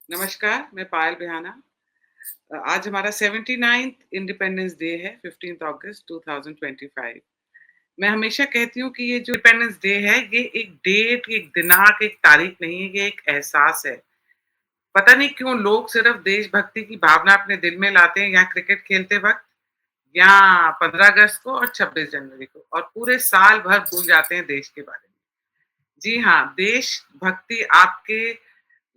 नमस्कार, मैं पायल बेहाना। आज हमारा 79th इंडिपेंडेंस डे है, 15th अगस्त 2025। मैं हमेशा कहती हूँ कि ये जो इंडिपेंडेंस डे है, ये एक डेट, एक दिनांक, एक तारीख नहीं है, ये एक एहसास है। पता नहीं क्यों लोग सिर्फ़ देशभक्ति की भावना अपने दिल में लाते हैं या क्रिकेट खेलते वक़्त या 15 अगस्त को और 26 जनवरी को और पूरे साल भर भूल जाते हैं देश के बारे में। जी हाँ, देशभक्ति आपके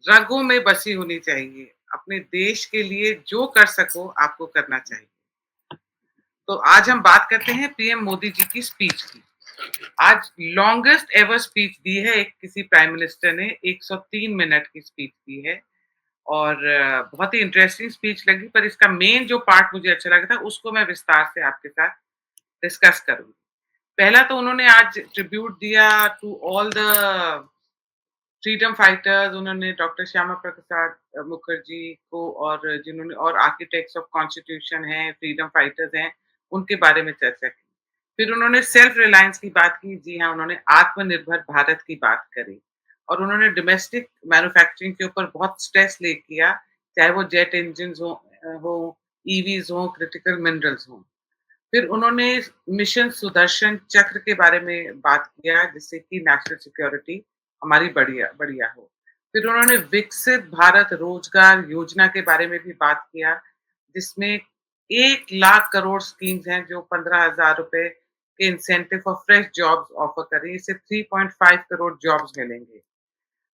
रगों में बसी होनी चाहिए। अपने देश के लिए जो कर सको आपको करना चाहिए। तो आज हम बात करते हैं पीएम मोदी जी की स्पीच की। आज लॉन्गेस्ट एवर स्पीच दी है एक किसी प्राइम मिनिस्टर ने 103 मिनट की स्पीच दी है और बहुत ही इंटरेस्टिंग स्पीच लगी पर इसका मेन जो पार्ट मुझे अच्छा लगा था उसको मैं विस्तार से आपके साथ डिस्कस करूँगी। पहला तो उन्होंने आज ट्रिब्यूट दिया to all the freedom fighters उन्होंने डॉक्टर श्यामा प्रसाद मुखर्जी को और जिन्होंने और आर्किटेक्ट्स ऑफ कॉन्स्टिट्यूशन हैं, फ्रीडम फाइटर्स हैं, उनके बारे में चर्चा की। फिर उन्होंने सेल्फ रिलायंस की बात की, जी हाँ, उन्होंने आत्मनिर्भर भारत की बात करी और उन्होंने डोमेस्टिक मैन्युफैक्चरिंग के ऊपर बहुत स्ट्रेस ले किया, चाहे वो जेट इंजन्स हो, ईवीज़ हो, क्रिटिकल मिनरल्स हों। फिर उन्होंने मिशन सुदर्शन चक्र के बारे में बात किया जिससे कि नेशनल सिक्योरिटी हमारी बढ़िया बढ़िया हो। फिर उन्होंने विकसित भारत रोजगार योजना के बारे में भी बात किया जिसमें 1 लाख करोड़ स्कीम्स हैं जो 15,000 रुपए के incentive for fresh jobs offer कर रही है। इससे 3.5 करोड़ जॉब्स मिलेंगे।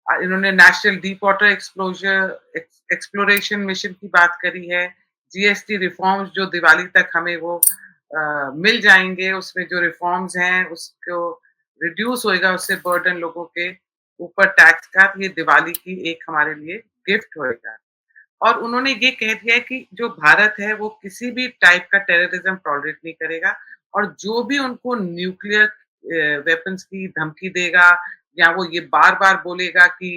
इन्होंने national deep water exploration mission की बात करी है। जीएसटी रिफॉर्म्स जो दिवाली तक हमें वो मिल जाएँगे, उसमें जो रिफॉर्म्स हैं उसको रिड्यूस होएगा उससे बर्डन लोगों के ऊपर टैक्स का, तो ये दिवाली की एक हमारे लिए गिफ्ट होएगा। और उन्होंने ये कह दिया है कि जो भारत है वो किसी भी टाइप का टेररिज्म टॉलरेट नहीं करेगा और जो भी उनको न्यूक्लियर वेपन्स की धमकी देगा या वो ये बार-बार बोलेगा कि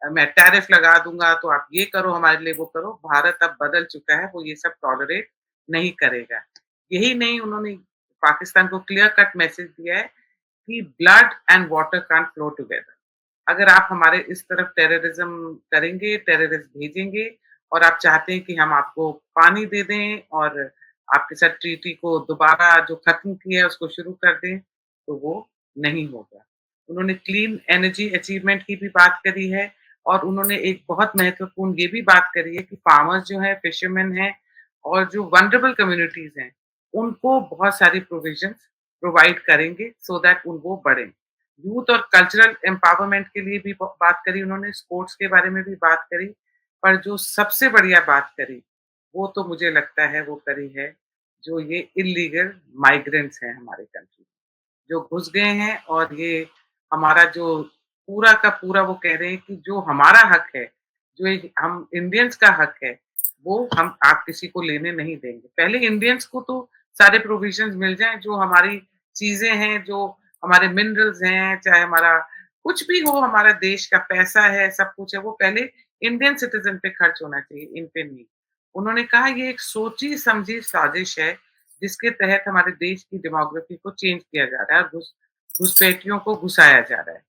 मैं टैरिफ लगा दूँगा तो आप ये करो हमारे लिए वो करो, भारत अब बदल चुका है, वो ये सब टॉलरेट नहीं करेगा। यही नहीं उन्होंने पाकिस्तान को क्लियर कट मैसेज दिया है कि blood and water can't flow together. अगर आप हमारे इस तरफ टेररिज्म करेंगे, टेररिस्ट भेजेंगे और आप चाहते हैं कि हम आपको पानी दे दें और आपके साथ ट्रीटी को दोबारा जो खत्म किया है उसको शुरू कर दें, तो वो नहीं होगा। उन्होंने क्लीन एनर्जी अचीवमेंट की भी बात करी है और उन्होंने एक बहुत महत्वपूर्ण ये भी बात करी है कि फार्मर्स जो हैं, फिशरमैन हैं और जो वल्नरेबल कम्युनिटीज़ हैं, उनको बहुत सारी प्रोविज़न्स प्रोवाइड करेंगे सो दैट वो बढ़ें। यूथ और कल्चरल एम्पावरमेंट के लिए भी बात करी उन्होंने, स्पोर्ट्स के बारे में भी बात करी, पर जो सबसे बढ़िया बात करी, वो तो मुझे लगता है वो करी है, जो ये इल्लीगल माइग्रेंट्स हैं हमारे कंट्री में, जो घुस गए हैं और ये हमारा जो पूरा का पूरा वो कह रहे हैं कि जो हमारा हक है, जो एक हम इंडियंस का हक है, वो हम आप किसी को लेने नहीं देंगे। पहले इंडियंस को तो सारे प्रोविज़न्स मिल जाएँ, जो हमारी चीज़ें हैं, जो हमारे मिनरल्स हैं, चाहे हमारा कुछ भी हो, हमारा देश का पैसा है, सब कुछ है, वो पहले इंडियन सिटीज़न पे खर्च होना चाहिए, इन पे नहीं। उन्होंने कहा ये एक सोची-समझी साजिश है, जिसके तहत हमारे देश की डेमोग्राफी को चेंज किया जा रहा है और घुसपैठियों को घुसाया जा रहा है।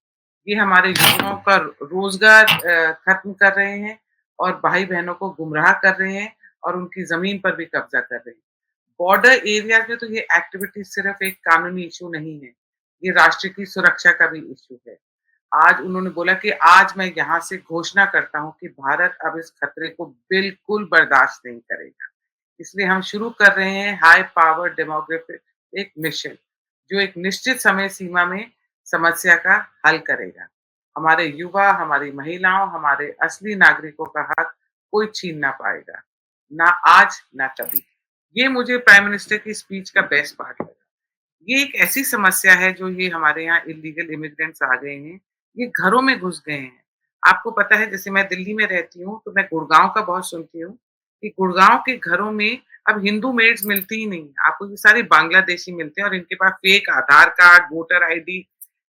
ये हमारे युवाओं का रोज़गार खत्म कर रहे हैं और भाई-बहनों को गुमराह कर रहे हैं और उनकी ज़मीन पर भी कब्ज़ा कर रहे हैं। बॉर्डर एरियाज़ में तो ये एक्टिविटी सिर्फ़ एक कानूनी इश्यू नहीं है, ये राष्ट्र की सुरक्षा का भी इश्यू है। आज उन्होंने बोला कि आज मैं यहाँ से घोषणा करता हूँ कि भारत अब इस खतरे को बिल्कुल बर्दाश्त नहीं करेगा। इसलिए हम शुरू कर रहे हैं हाई पावर डेमोग्राफिक एक मिशन, जो एक निश्चित समय सीमा में समस्या का हल करेगा। हमारे युवा, हमारी महिलाओं, हमारे असली नागरिकों का हक कोई छीन ना पाएगा, ना आज, ना कभी। ये मुझे प्राइम मिनिस्टर की स्पीच का बेस्ट पार्ट लगा। ये एक ऐसी समस्या है जो ये हमारे यहाँ इल्लीगल इमिग्रेंट्स आ गए हैं, ये घरों में घुस गए हैं। आपको पता है जैसे मैं दिल्ली में रहती हूँ, तो मैं गुड़गाँव का बहुत सुनती हूँ, कि गुड़गाँव के घरों में अब हिंदू मेड्स मिलती ही नहीं। आपको ये सारे बांग्लादेशी मिलते हैं और इनके पास fake Aadhaar card, voter ID,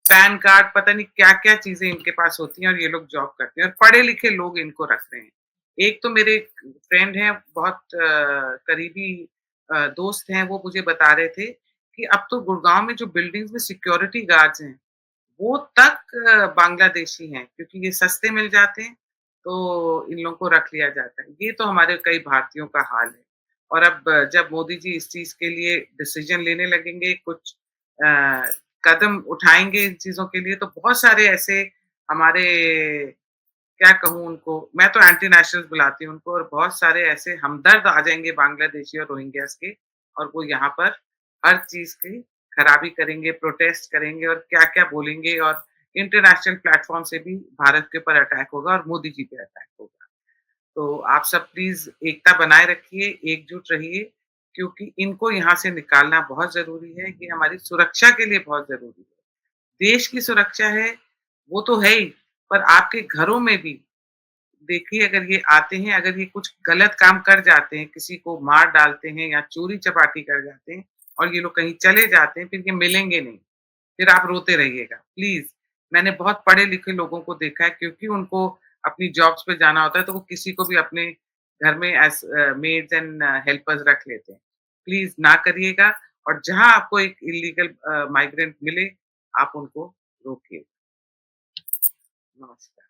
PAN card, पता नहीं क्या-क्या चीज़ें इनके पास होती हैं और ये लोग जॉब करते हैं और पढ़े-लिखे लोग इनको रख रहे हैं। एक तो मेरे फ्रेंड हैं बहुत करीबी दोस्त हैं, वो मुझे बता रहे थे कि अब तो गुड़गाँव में जो बिल्डिंग्स में सिक्योरिटी गार्ड्स हैं, वो तक बांग्लादेशी हैं क्योंकि ये सस्ते मिल जाते हैं तो इन लोगों को रख लिया जाता है। ये तो हमारे कई भारतीयों का हाल है। और अब जब मोदी जी इस चीज़ के लिए डिसीज़न लेने लगेंगे, कुछ अ, कदम उठाएँगे इन चीज़ों के लिए, तो बहुत सारे ऐसे हमारे क्या कहूँ उनको, मैं तो एंटी नेशनल्स बुलाती हूँ उनको, और बहुत सारे ऐसे हमदर्द आ जाएँगे बांग्लादेशी और रोहिंग्यास के, और वो यहाँ पर हर चीज़ की खराबी करेंगे, प्रोटेस्ट करेंगे और क्या-क्या बोलेंगे, और इंटरनेशनल प्लेटफ़ॉर्म से भी भारत के ऊपर अटैक होगा और मोदी जी पे अटैक होगा। तो आप सब प्लीज़ एकता बनाए रखिए, एकजुट रहिए, क्योंकि इनको यहाँ से निकालना बहुत ज़रूरी है, ये हमारी सुरक्षा के लिए बहुत ज़रूरी है। देश की सुरक्षा है, वो तो है ही, पर आपके घरों में भी देखिए, अगर ये आते हैं, अगर ये कुछ गलत काम कर जाते हैं, किसी को मार डालते हैं या चोरी-चपाटी कर जाते हैं और ये लोग कहीं चले जाते हैं, फिर ये मिलेंगे नहीं। फिर आप रोते रहिएगा, प्लीज़। मैंने बहुत पढ़े-लिखे लोगों को देखा है, क्योंकि उनको अपनी जॉब्स पे जाना होता है, तो वो किसी को भी अपने घर में एज़ मेड्स एंड हेल्पर्स रख लेते हैं। प्लीज़ ना करिएगा, और जहाँ आपको एक इल्लीगल माइग्रेंट मिले, आप उनको रोकिए। नमस्कार।